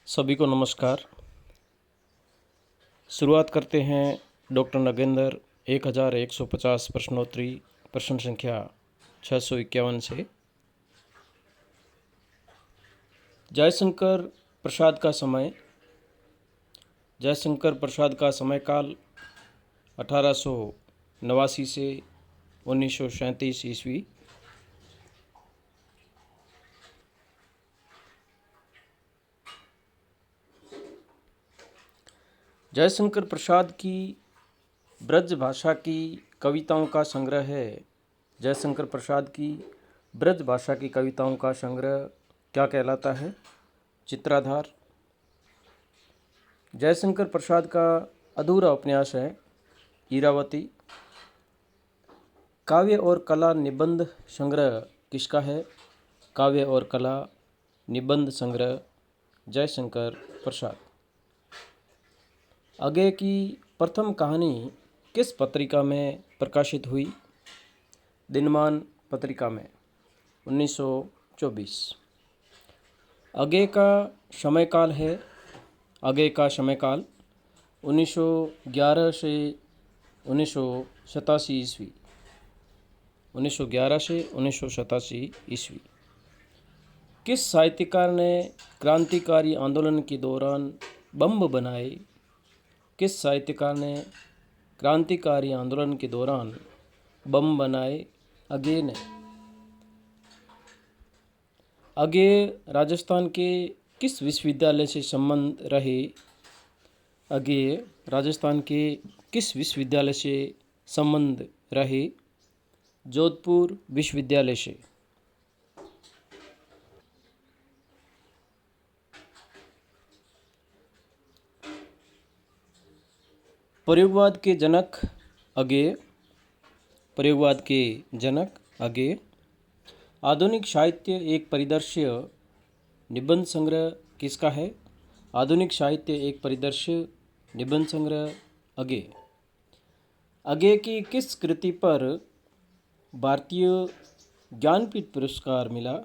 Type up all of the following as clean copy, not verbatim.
सभी को नमस्कार। शुरुआत करते हैं डॉक्टर नगेंद्र 1150 प्रश्नोत्तरी प्रश्न संख्या 651 से। जयशंकर प्रसाद का समय। जयशंकर प्रसाद का समय काल 1889 से 1937 ईस्वी। जयशंकर प्रसाद की ब्रज भाषा की कविताओं का संग्रह है। जयशंकर प्रसाद की ब्रज भाषा की कविताओं का संग्रह क्या कहलाता है? चित्राधार। जयशंकर प्रसाद का अधूरा उपन्यास है इरावती। काव्य और कला निबंध संग्रह किसका है? काव्य और कला निबंध संग्रह जयशंकर प्रसाद। अगेय की प्रथम कहानी किस पत्रिका में प्रकाशित हुई? दिनमान पत्रिका में 1924। अगेय का समयकाल है। अगेय का समयकाल 1911 से 1987 ईस्वी। 1911 से 1987 ईस्वी। किस साहित्यकार ने क्रांतिकारी आंदोलन के दौरान बम बनाए? किस साहित्यकार ने क्रांतिकारी आंदोलन के दौरान बम बनाए? अगेय ने। अगेय राजस्थान के किस विश्वविद्यालय से संबंध रहे? अगेय राजस्थान के किस विश्वविद्यालय से संबंध रहे? जोधपुर विश्वविद्यालय से। प्रयोगवाद के जनक अगेय। प्रयोगवाद के जनक अगेय। आधुनिक साहित्य एक परिदृश्य निबंध संग्रह किसका है? आधुनिक साहित्य एक परिदृश्य निबंध संग्रह अगेय। अगेय की किस कृति पर भारतीय ज्ञानपीठ पुरस्कार मिला?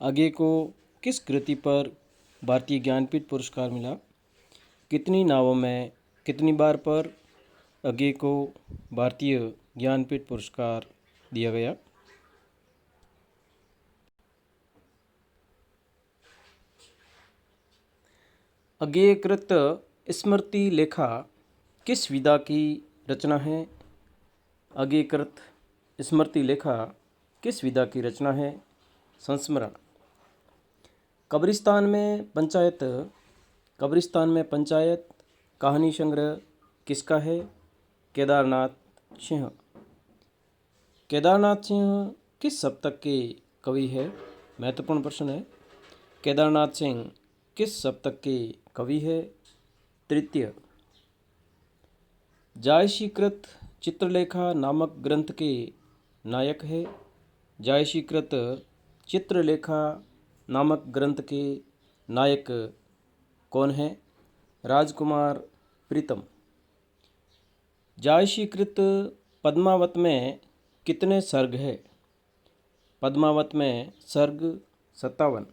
अगेय को किस कृति पर भारतीय ज्ञानपीठ पुरस्कार मिला? कितनी नावों में कितनी बार पर अगेय को भारतीय ज्ञानपीठ पुरस्कार दिया गया? अगेयकृत स्मृति लेखा किस विधा की रचना है? अगेयकृत स्मृति लेखा किस विधा की रचना है? संस्मरण। कब्रिस्तान में पंचायत कहानी संग्रह किसका है? केदारनाथ सिंह। केदारनाथ सिंह किस सप्तक के कवि है? महत्वपूर्ण प्रश्न है। केदारनाथ सिंह किस सप्तक के कवि है? तृतीय। जायसीकृत चित्रलेखा नामक ग्रंथ के नायक है। जायसीकृत चित्रलेखा नामक ग्रंथ के नायक कौन है? राजकुमार प्रीतम। जायसीकृत पद्मावत में कितने सर्ग है? पद्मावत में सर्ग 57।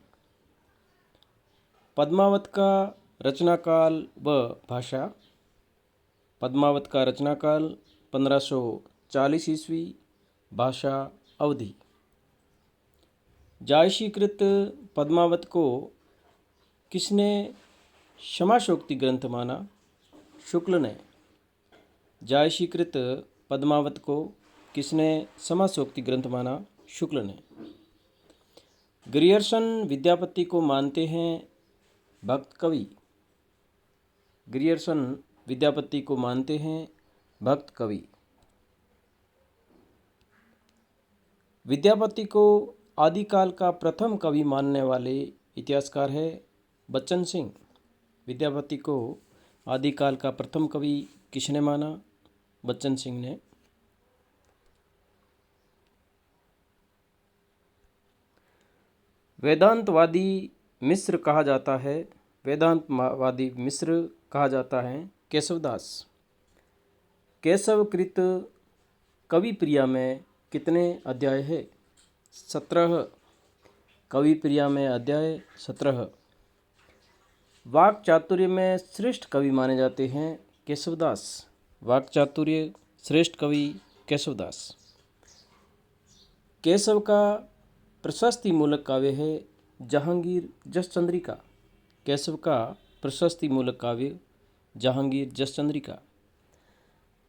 पद्मावत का रचनाकाल व भाषा। पद्मावत का रचनाकाल 1540 ईस्वी। भाषा अवधि। जायसीकृत पद्मावत को किसने समासोक्ति ग्रंथ माना? शुक्ल ने। जायसीकृत पद्मावत को किसने समासोक्ति ग्रंथ माना? शुक्ल ने। ग्रियर्सन विद्यापति को मानते हैं भक्त कवि। ग्रियर्सन विद्यापति को मानते हैं भक्त कवि। विद्यापति को आदिकाल का प्रथम कवि मानने वाले इतिहासकार है बच्चन सिंह। विद्यापति को आदिकाल का प्रथम कवि किसने माना? बच्चन सिंह ने। वेदांतवादी मिश्र कहा जाता है। वेदांतवादी मिश्र कहा जाता है केशवदास। केशवकृत कविप्रिया में कितने अध्याय है? 17। कविप्रिया में अध्याय 17। वाक चातुर्य में श्रेष्ठ कवि माने जाते हैं केशवदास। वाक चातुर्य श्रेष्ठ कवि केशवदास। केशव का प्रशस्ति मूलक काव्य है जहांगीर जसचंद्रिका। केशव का प्रशस्ति मूलक काव्य जहांगीर जसचंद्रिका।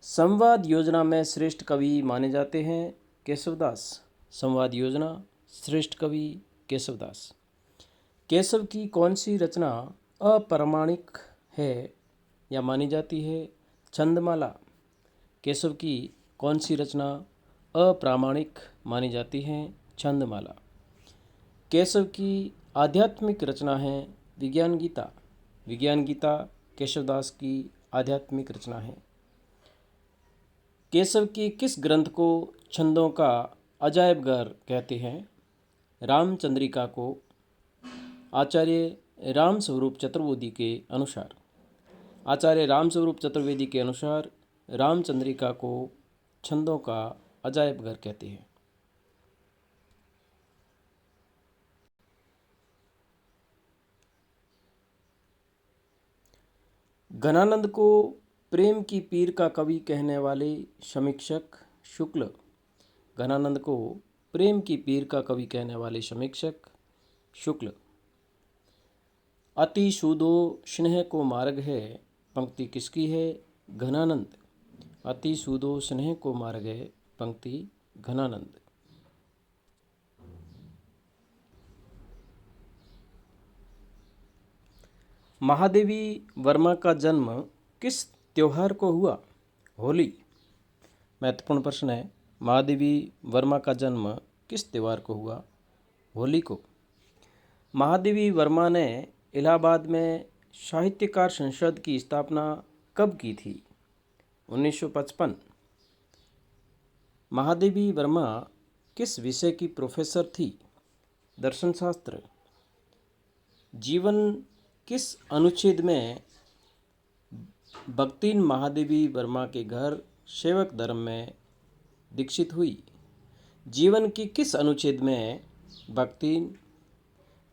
संवाद योजना में श्रेष्ठ कवि माने जाते हैं केशवदास। संवाद योजना श्रेष्ठ कवि केशवदास। केशव की कौन सी रचना अप्रामाणिक है या मानी जाती है? छंदमाला। केशव की कौन सी रचना अप्रामाणिक मानी जाती है? छंदमाला। केशव की आध्यात्मिक रचना है विज्ञान गीता। विज्ञान गीता केशवदास की आध्यात्मिक रचना है। केशव की किस ग्रंथ को छंदों का अजायब घर कहते हैं? रामचंद्रिका को। आचार्य रामस्वरूप चतुर्वेदी के अनुसार। आचार्य रामस्वरूप चतुर्वेदी के अनुसार रामचंद्रिका को छंदों का अजायब घर कहते हैं। घनानंद को प्रेम की पीर का कवि कहने वाले समीक्षक शुक्ल। घनानंद को प्रेम की पीर का कवि कहने वाले समीक्षक शुक्ल। अति सूदो स्नेह को मार्ग है पंक्ति किसकी है? घनानंद। अति सूदो स्नेह को मार्ग है पंक्ति घनानंद। महादेवी वर्मा का जन्म किस त्योहार को हुआ? होली। महत्वपूर्ण प्रश्न है। महादेवी वर्मा का जन्म किस त्योहार को हुआ? होली को। महादेवी वर्मा ने इलाहाबाद में साहित्यकार संसद की स्थापना कब की थी? 1955। महादेवी वर्मा किस विषय की प्रोफेसर थी? दर्शन शास्त्र। जीवन किस अनुच्छेद में भक्तिन महादेवी वर्मा के घर सेवक धर्म में दीक्षित हुई? जीवन की किस अनुच्छेद में भक्तिन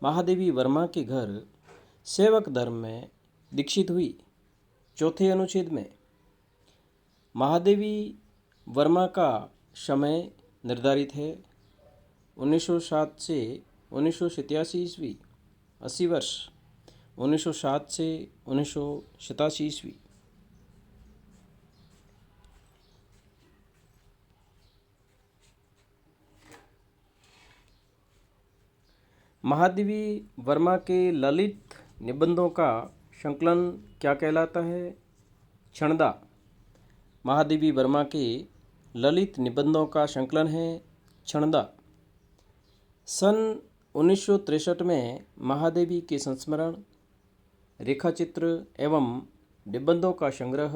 महादेवी वर्मा के घर सेवक धर्म में दीक्षित हुई? चौथे अनुच्छेद में। महादेवी वर्मा का समय निर्धारित है 1907 से 1987 ईस्वी। 80 वर्ष। 1907 से 1987 ईस्वी। महादेवी वर्मा के ललित निबंधों का संकलन क्या कहलाता है? क्षणदा। महादेवी वर्मा के ललित निबंधों का संकलन है क्षणदा। सन 1963 में महादेवी के संस्मरण, रेखाचित्र एवं निबंधों का संग्रह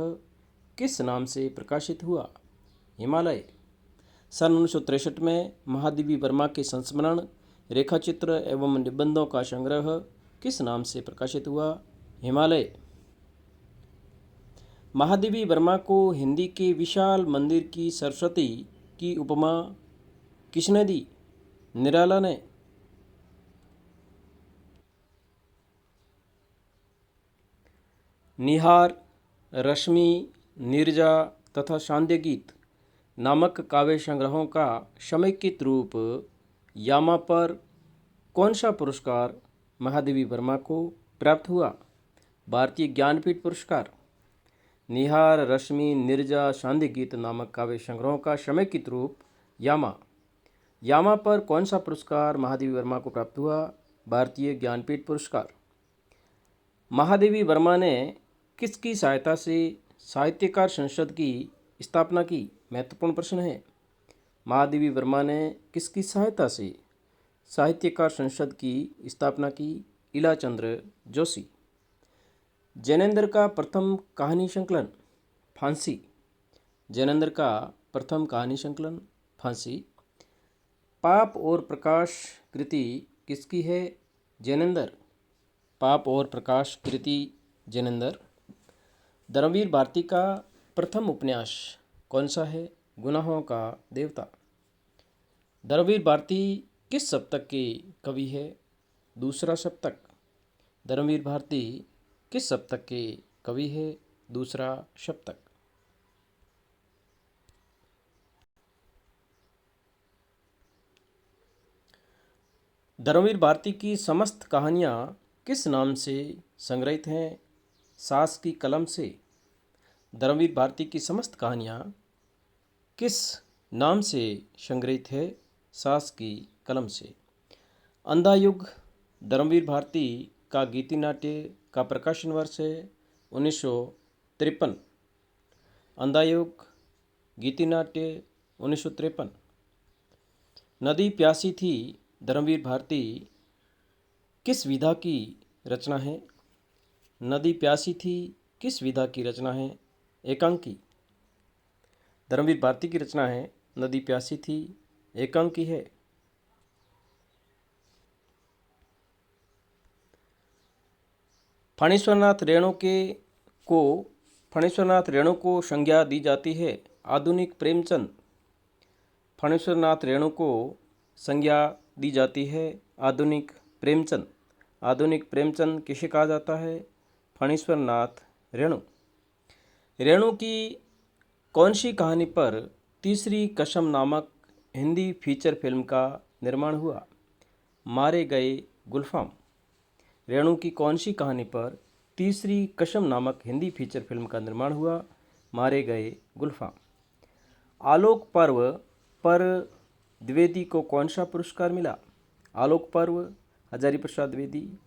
किस नाम से प्रकाशित हुआ? हिमालय। सन 1963 में महादेवी वर्मा के संस्मरण, रेखाचित्र एवं निबंधों का संग्रह किस नाम से प्रकाशित हुआ? हिमालय। महादेवी वर्मा को हिंदी के विशाल मंदिर की सरस्वती की उपमा किसने दी? निराला ने। निहार, रश्मि, नीरजा तथा सांध्य गीत नामक काव्य संग्रहों का समेकित रूप यामा पर कौन सा पुरस्कार महादेवी वर्मा को प्राप्त हुआ? भारतीय ज्ञानपीठ पुरस्कार। निहार, रश्मि, नीरजा, सांध्य गीत नामक काव्य संग्रहों का समेकित रूप यामा। यामा पर कौन सा पुरस्कार महादेवी वर्मा को प्राप्त हुआ? भारतीय ज्ञानपीठ पुरस्कार। महादेवी वर्मा ने किसकी सहायता से साहित्यकार संसद की स्थापना की? महत्वपूर्ण प्रश्न है। महादेवी वर्मा ने किसकी सहायता से साहित्यकार संसद की स्थापना की? इलाचंद्र जोशी। जैनेन्द्र का प्रथम कहानी संकलन फांसी। जैनेन्द्र का प्रथम कहानी संकलन फांसी। पाप और प्रकाश कृति किसकी है? जैनेन्द्र। पाप और प्रकाश कृति जैनेन्द्र। धर्मवीर भारती का प्रथम उपन्यास कौन सा है? गुनाहों का देवता। धर्मवीर भारती किस सप्तक के कवि है? दूसरा सप्तक। धर्मवीर भारती किस सप्तक के कवि है? दूसरा सप्तक। धर्मवीर भारती की समस्त कहानियाँ किस नाम से संग्रहित हैं? सास की कलम से। धर्मवीर भारती की समस्त कहानियाँ किस नाम से संग्रहित है? सास की कलम से। अंधा युग धर्मवीर भारती का गीति नाट्य का प्रकाशन वर्ष है 1953। अंधा युग गीति नाट्य 1953। नदी प्यासी थी धर्मवीर भारती किस विधा की रचना है? नदी प्यासी थी किस विधा की रचना है? एकांकी। धर्मवीर भारती की रचना है नदी प्यासी थी, एकांकी है। फणीश्वरनाथ रेणु को संज्ञा दी जाती है। आधुनिक प्रेमचंद। फणीश्वरनाथ रेणु को संज्ञा दी जाती है। आधुनिक प्रेमचंद। आधुनिक प्रेमचंद किसे कहा जाता है? फणीश्वरनाथ रेणु। रेणु की कौन सी कहानी पर तीसरी कसम नामक हिंदी फीचर फिल्म का निर्माण हुआ? मारे गए गुलफाम। रेणु की कौन सी कहानी पर तीसरी कसम नामक हिंदी फीचर फिल्म का निर्माण हुआ? मारे गए गुलफाम। आलोक पर्व पर द्विवेदी को कौन सा पुरस्कार मिला? आलोक पर्व हजारी प्रसाद द्विवेदी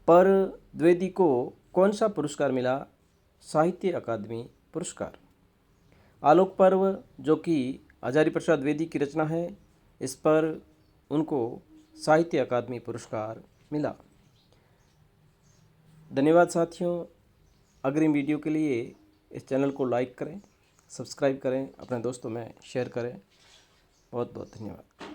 पर द्विवेदी को कौन सा पुरस्कार मिला? साहित्य अकादमी पुरस्कार। आलोक पर्व जो कि हजारी प्रसाद द्विवेदी की रचना है, इस पर उनको साहित्य अकादमी पुरस्कार मिला। धन्यवाद साथियों। अग्रिम वीडियो के लिए इस चैनल को लाइक करें, सब्सक्राइब करें, अपने दोस्तों में शेयर करें। बहुत बहुत धन्यवाद।